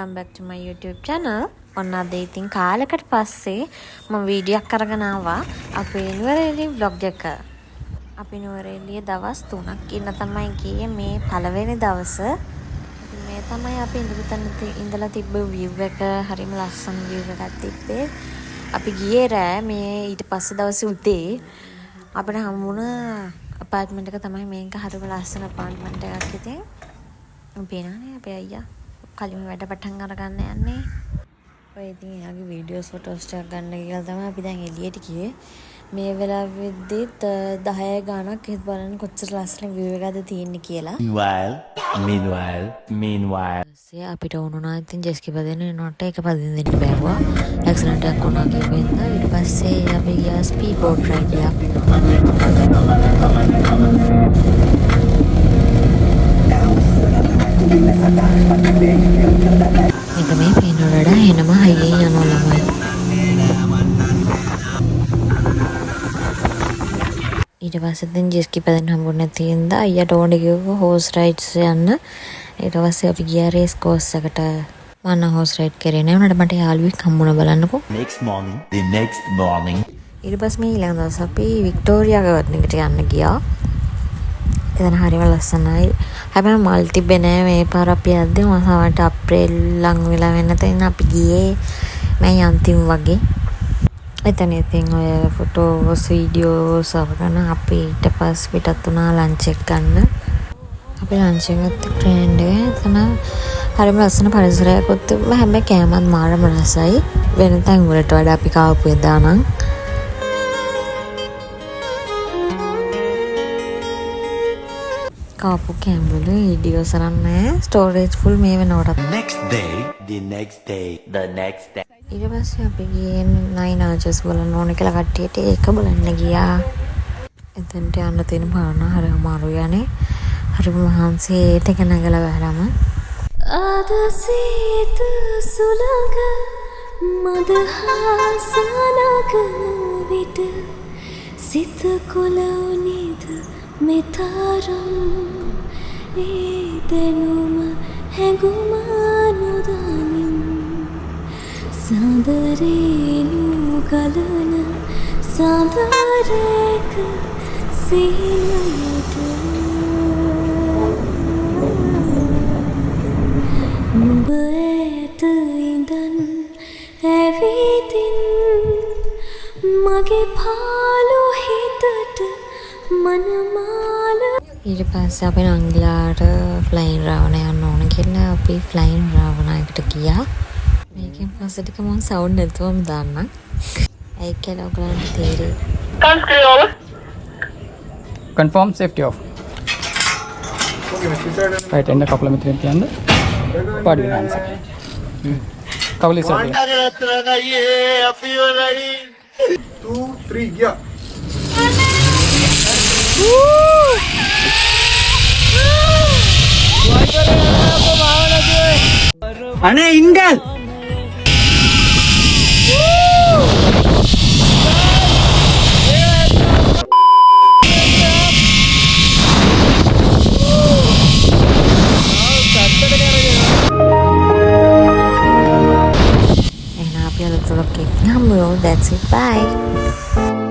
welcome back to my YouTube channel. ඔන්න අද ඉතින් කාලයකට පස්සේ මම වීඩියෝ එකක් අරගෙන ආවා අපේ නුවරඑළිය vlog එක. අපි නුවරඑළිය දවස් 3ක් ඉන්න තමයි ගියේ මේ පළවෙනි දවස. ඉතින් මේ තමයි අපි ඉඳපු තැන ඉඳලා තිබ්බ view එක. හරිම ලස්සන view එකක් තිබ්බේ. අපි ගියේ රෑ මේ ඊට පස්සේ දවසේ උදේ අපිට හම්බුණා apartment එක තමයි මේක. හරිම ලස්සන apartment එකක් ඉතින්. පේනවනේ අපේ අයියා කලින් වැඩ පටන් අරගන්න යන්නේ. ඔය ඉතින් එයාගේ වීඩියෝස් ෆොටෝස් ටික ගන්න කියලා තමයි අපි දැන් එළියට ගියේ. මේ වෙලාවෙදිත් 10 ගානක් හිත බලන්න කොච්චර ලස්සන view එකක්ද තියෙන්නේ කියලා. Meanwhile. අපිට වුණා ඉතින් ජෙස්කි පදින්න නෝට එක පදින්න දෙන්න බැරුවා. ඇක්සිඩන්ට් එකක් වුණා කියවෙන්න. ඊට පස්සේ අපි ගියා ස්පීඩ් බෝට් රයිඩ් එකක්. මේක මේ පේනවලට එනම හයියෙන් යනවා ළමයි. ඊට පස්සේ දැන් ජෙස්කි පදින්න හම්බුනේ නැති හින්දා අයියට ඕනේ කිව්වා හෝස් රයිඩ්ස් යන්න. ඊට පස්සේ අපි ගියා රේස් කෝස් එකට. මම හෝස් රයිඩ් කරේ නෑ. උනට මට යාළුවෙක් හම්බුණා බලන්නකෝ. The next morning. ඊට පස්සේ මේ ඊළඟ දවස් අපි වික්ටෝරියා ගාඩන් එකට යන්න ගියා. එතන හරිම ලස්සනයි. හැබැයි මල් තිබ්බේ නෑ මේ පාර අපි යද්දී මාසවට අප්‍රේල් ලඟ වෙලා වෙන්න තැන අපි ගියේ මේ අන්තිම වගේ. එතන ඉතින් ඔය ෆොටෝස් වීඩියෝස් අපගන්න අපි ඊට පස්සේ පිටත් වුණා ලන්ච් එක ගන්න. අපි ලන්ච් එක ගත්ත ට්‍රේන් එකේ එතන හරිම ලස්සන පරිසරයක් තිබ්බා. හැබැයි කෑමත් මාරම රසයි. වෙන තැන් වලට වඩා අපි කාපු එදා නම් කාපු කැම්වල වීඩියෝස් අරන්නේ ස්ටෝරේජ් ෆුල් මේ වෙනකොට. The next day. ඊට පස්සේ අපි ගියේ නයින් ආර්චස් බලන්න ඕනේ කියලා කට්ටියට ඒක බලන්න ගියා. එතනට යන්න තියෙන පාරණ හරිම අමාරුයි යන්නේ. හරිම මහන්සි ඒක නැගලා වැරම. ආද සීත සුලඟ මදහසනක විට සිත කොළොනිද මෙතරම් ඒ දෙනුම හැඟුම නොදනින් සඳරේනු ගලන සඳරේක සීනයට නුඹ ඇත ඉඳන් ඇවිදින් මගේ පාළු හිතට මනමාල. ඊට පස්සේ අපි නංගිලාට ෆ්ලයින් රාවණ යන්න ඕන කියලා අපි ෆ්ලයින් රාවණයකට ගියා. මේකෙන් පස්සේ ටික මම සවුන්ඩ් නැතුවම දාන්නම්. ඒක කියලා ඔයගලන්ට තේරෙයි. Confirm safety off. Right, end a couple of minutes and body answer. Couple is ready. 2, 3, yeah. අනේ ඉන්ගල් එහෙනම් අපි අලුත් vlog එකකින් හම්බ වෙමු. That's it. Bye.